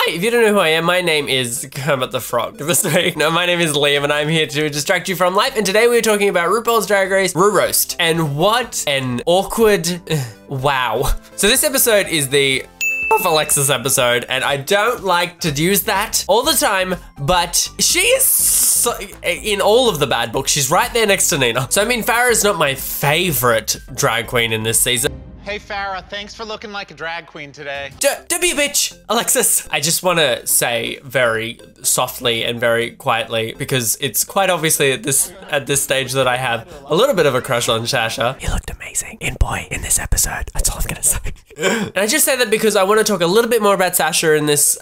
Hi, if you don't know who I am, my name is Kermit the Frog. This week, no, my name is Liam and I'm here to distract you from life. And today we're talking about RuPaul's Drag Race Ru Roast. And what an awkward, wow. So this episode is the of Alexis episode, and I don't like to use that all the time, but she is so, in all of the bad books, she's right there next to Nina. So I mean, Farrah is not my favorite drag queen in this season. Hey Farrah, thanks for looking like a drag queen today. Don't be a bitch, Alexis. I just want to say very softly and very quietly, because it's quite obviously at this stage that I have a little bit of a crush on Sasha. You looked amazing in this episode. That's all I'm gonna say. And I just say that because I want to talk a little bit more about Sasha in this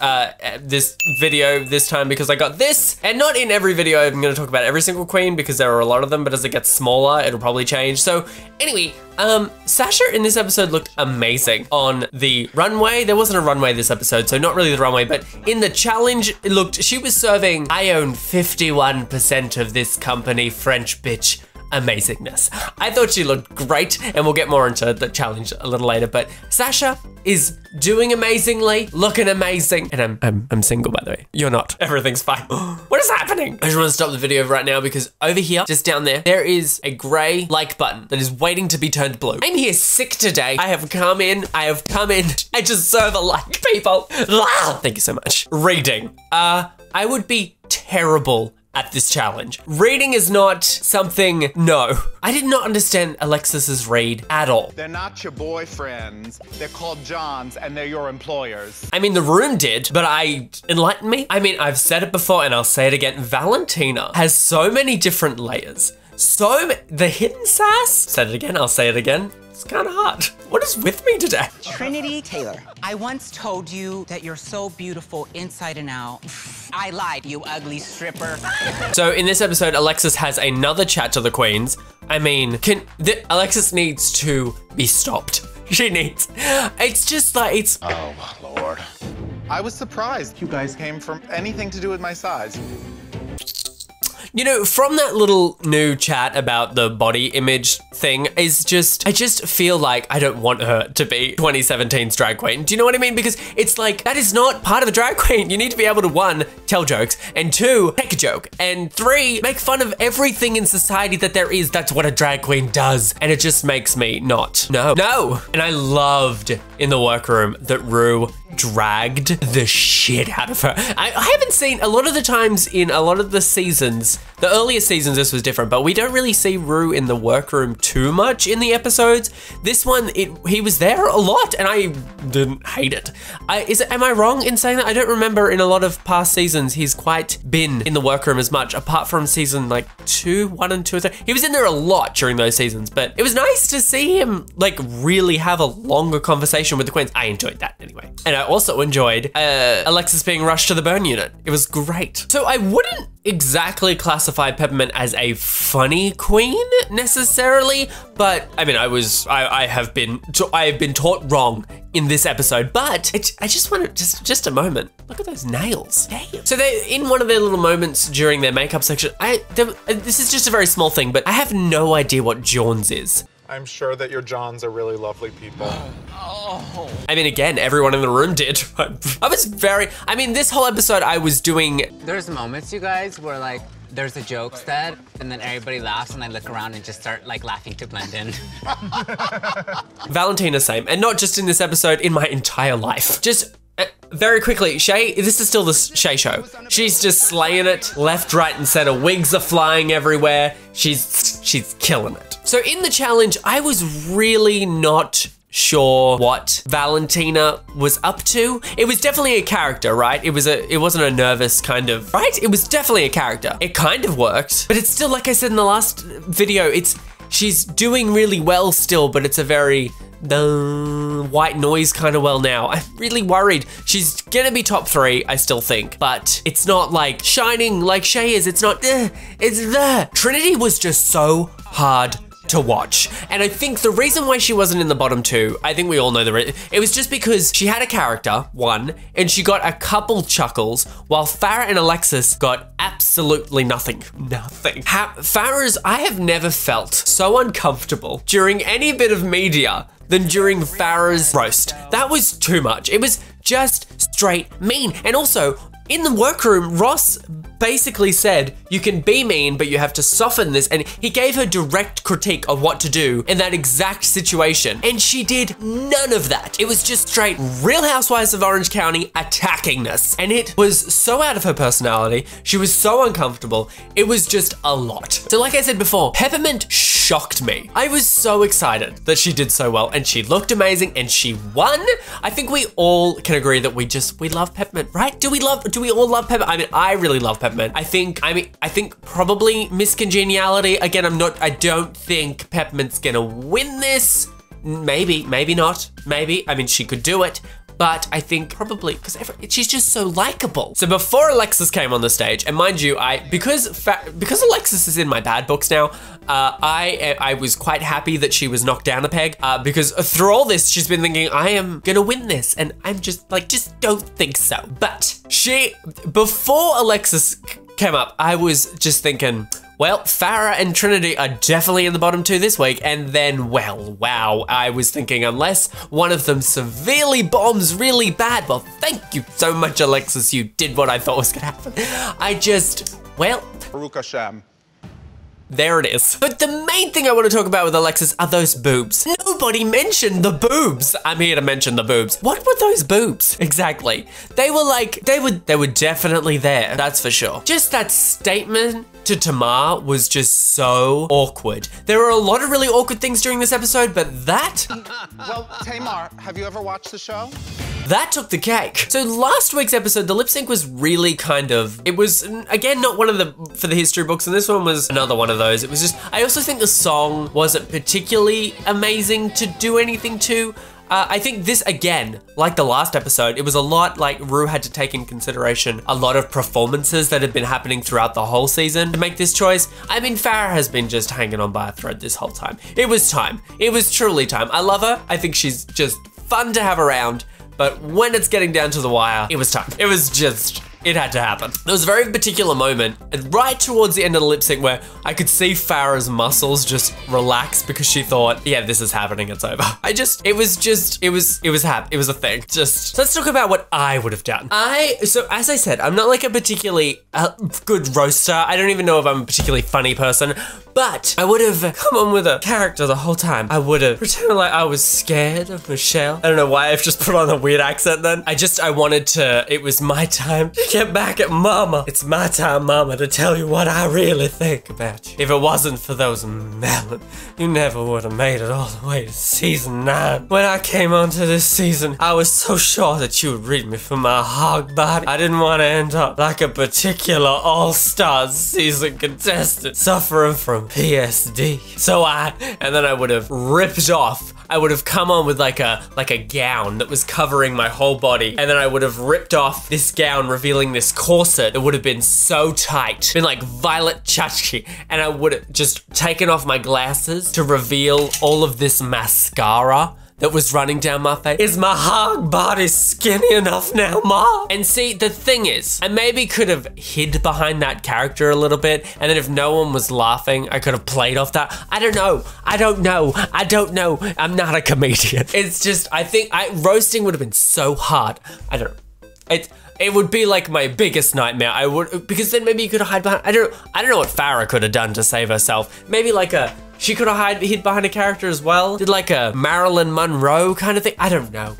this video this time, because I got this, and not in every video I'm going to talk about every single queen because there are a lot of them, but as it gets smaller, it'll probably change. So anyway, Sasha in this episode looked amazing on the runway. There wasn't a runway this episode, so not really the runway, but in the challenge, it looked, she was serving, I own 51% of this company, French bitch amazingness. I thought she looked great, and we'll get more into the challenge a little later, but Sasha is doing amazingly, looking amazing, and I'm single, by the way. You're not. Everything's fine. What is happening? I just want to stop the video right now because over here, just down there is a gray like button that is waiting to be turned blue. I'm here sick today. I have come in. I just serve a like, people. Thank you so much. Reading. I would be terrible at this challenge. Reading is not something, no. I did not understand Alexis's read at all. They're not your boyfriends. They're called Johns and they're your employers. I mean, the room did, but enlighten me? I mean, I've said it before and I'll say it again. Valentina has so many different layers. The hidden sass? Said it again, I'll say it again. It's kind of hard. What is with me today? Trinity Taylor, I once told you that you're so beautiful inside and out. I lied, you ugly stripper. So in this episode, Alexis has another chat to the queens. I mean, Alexis needs to be stopped. She needs, it's just like, it's. Oh, Lord. I was surprised you guys came from anything to do with my size. You know, from that little new chat about the body image thing I just feel like I don't want her to be 2017's drag queen. Do you know what I mean? Because it's like, that is not part of a drag queen. You need to be able to, 1, tell jokes, and 2, take a joke, and 3, make fun of everything in society that there is. That's what a drag queen does. And it just makes me not. No. And I loved in the workroom that Ru dragged the shit out of her. I haven't seen, a lot of the times in a lot of the seasons, the earlier seasons this was different, but we don't really see Ru in the workroom too much in the episodes. This one, he was there a lot and I didn't hate it. Am I wrong in saying that? I don't remember in a lot of past seasons he's quite been in the workroom as much, apart from season like 1 and 2 and 3. He was in there a lot during those seasons, but it was nice to see him like really have a longer conversation with the queens. I enjoyed that anyway. And I also enjoyed Alexis being rushed to the burn unit. It was great. So I wouldn't exactly classify Peppermint as a funny queen necessarily, but I mean, I have been taught wrong in this episode, but I just want to, just a moment. Look at those nails. Damn. So they, in one of their little moments during their makeup section, this is just a very small thing, but I have no idea what Johns is. I'm sure that your Johns are really lovely people. Oh. I mean, again, everyone in the room did. I mean, this whole episode I was doing. There's moments, you guys, where like, there's a joke said, and then everybody laughs, and I look around and just start like laughing to blend in. Valentina, same. And not just in this episode, in my entire life. Just very quickly, Shay, this is still the Shay show. She's just slaying it, left, right, and center. Wigs are flying everywhere. She's killing it. So in the challenge, I was really not sure what Valentina was up to. It was definitely a character, right? It wasn't a nervous kind of, right? It was definitely a character. It kind of worked, but it's still, like I said in the last video, she's doing really well still, but it's a very white noise kind of well now. I'm really worried. She's gonna be top 3, I still think, but it's not like shining like Shay is. It's not, it's there. Trinity was just so hard to watch. And I think the reason why she wasn't in the bottom 2, I think we all know it was just because she had a character, 1, and she got a couple chuckles, while Farrah and Alexis got absolutely nothing. Farrah's, I have never felt so uncomfortable during any bit of media than during Farrah's roast. That was too much. It was just straight mean. And also, in the workroom, Ross basically said, you can be mean, but you have to soften this. And he gave her direct critique of what to do in that exact situation. And she did none of that. It was just straight Real Housewives of Orange County attackingness. And it was so out of her personality. She was so uncomfortable. It was just a lot. So like I said before, Peppermint shocked me. I was so excited that she did so well, and she looked amazing, and she won. I think we all can agree that we love Peppermint, right? Do we all love Peppermint? I mean, I really love Peppermint. I think probably Miss Congeniality. Again, I don't think Peppermint's gonna win this. Maybe not. Maybe. I mean, she could do it. But I think probably because she's just so likable. So before Alexis came on the stage, and mind you, because Alexis is in my bad books now, I was quite happy that she was knocked down a peg because through all this, she's been thinking, I am gonna win this, and I'm just like, just don't think so. But before Alexis came up, I was just thinking, well, Farrah and Trinity are definitely in the bottom two this week, and then, well, wow, I was thinking unless one of them severely bombs really bad, well, thank you so much, Alexis, you did what I thought was gonna happen. Baruch Hashem. There it is. But the main thing I want to talk about with Alexis are those boobs. Nobody mentioned the boobs. I'm here to mention the boobs. What were those boobs? Exactly. They were like, they were definitely there, that's for sure. Just that statement to Tamar was just so awkward. There were a lot of really awkward things during this episode, but that... Well, Tamar, have you ever watched the show? That took the cake. So last week's episode, the lip sync was really kind of, it was, again, not one of the, for the history books, and this one was another one of those. It was just, I also think the song wasn't particularly amazing to do anything to. I think this, again, like the last episode, it was a lot like Ru had to take in consideration a lot of performances that had been happening throughout the whole season to make this choice. I mean, Farrah has been just hanging on by a thread this whole time. It was time. It was truly time. I love her. I think she's just fun to have around. But when it's getting down to the wire, it was time. It was just, it had to happen. There was a very particular moment right towards the end of the lip sync where I could see Farrah's muscles just relax because she thought, yeah, this is happening, it's over. It was a thing. So let's talk about what I would have done. So as I said, I'm not like a particularly good roaster. I don't even know if I'm a particularly funny person, but I would have come on with a character the whole time. I would have pretended like I was scared of Michelle. I don't know why I've just put on a weird accent then. I wanted to, it was my time to get back at Mama. It's my time, Mama, to tell you what I really think about you. If it wasn't for those melons, you never would have made it all the way to season 9. When I came onto this season, I was so sure that you would read me for my hog body. I didn't want to end up like a particular All-Stars season contestant suffering from PSD. And then I would have ripped off. I would have come on with like a gown that was covering my whole body, and then I would have ripped off this gown, revealing this corset that would have been so tight, been like Violet Chachki, and I would have just taken off my glasses to reveal all of this mascara that was running down my face. Is my hog body skinny enough now, Ma? And see, the thing is, I maybe could have hid behind that character a little bit, and then if no one was laughing, I could have played off that. I don't know. I'm not a comedian. It's just, I think roasting would have been so hard. I don't know. It would be like my biggest nightmare. Because then maybe you could hide behind, I don't know what Farrah could have done to save herself. Maybe like she could have hid behind a character as well. Did like a Marilyn Monroe kind of thing. I don't know.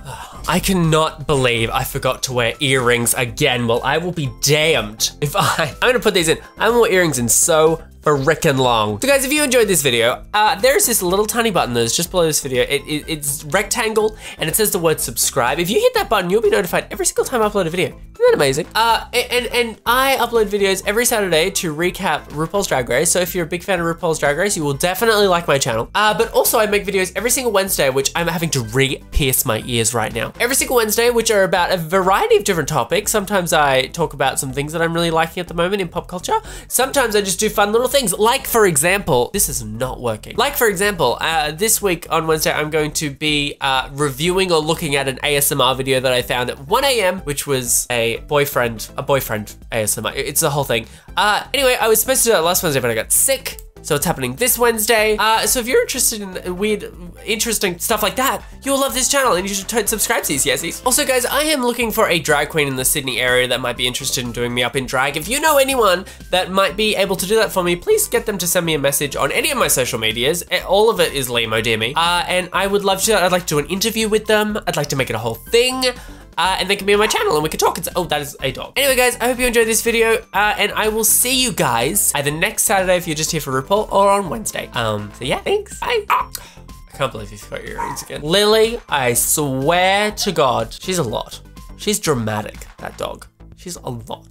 I cannot believe I forgot to wear earrings again. Well, I will be damned if I'm gonna put these in. I haven't worn earrings in so frickin' long. So guys, if you enjoyed this video, there's this little tiny button that's just below this video. It's rectangle and it says the word subscribe. If you hit that button, you'll be notified every single time I upload a video. Isn't that amazing? And I upload videos every Saturday to recap RuPaul's Drag Race. So if you're a big fan of RuPaul's Drag Race, you will definitely like my channel. But also I make videos every single Wednesday, which I'm having to re-pierce my ears right now. Every single Wednesday, which are about a variety of different topics. Sometimes I talk about some things that I'm really liking at the moment in pop culture. Sometimes I just do fun little things. Like for example, this is not working. Like for example, this week on Wednesday, I'm going to be reviewing or looking at an ASMR video that I found at 1 AM, which was a boyfriend ASMR. It's the whole thing. Anyway, I was supposed to do that last Wednesday, but I got sick. So it's happening this Wednesday. So if you're interested in weird, interesting stuff like that, you'll love this channel and you should subscribe to these yesies. Also guys, I am looking for a drag queen in the Sydney area that might be interested in doing me up in drag. If you know anyone that might be able to do that for me, please get them to send me a message on any of my social medias. All of it is LIAMODEARME. And I would love to, I'd like to do an interview with them. I'd like to make it a whole thing. And they can be on my channel and we can talk. Oh, that is a dog. Anyway, guys, I hope you enjoyed this video, and I will see you guys either next Saturday if you're just here for RuPaul, or on Wednesday. So yeah, thanks. Bye. I can't believe you forgot your earrings again. Lily, I swear to God, she's a lot. She's dramatic, that dog. She's a lot.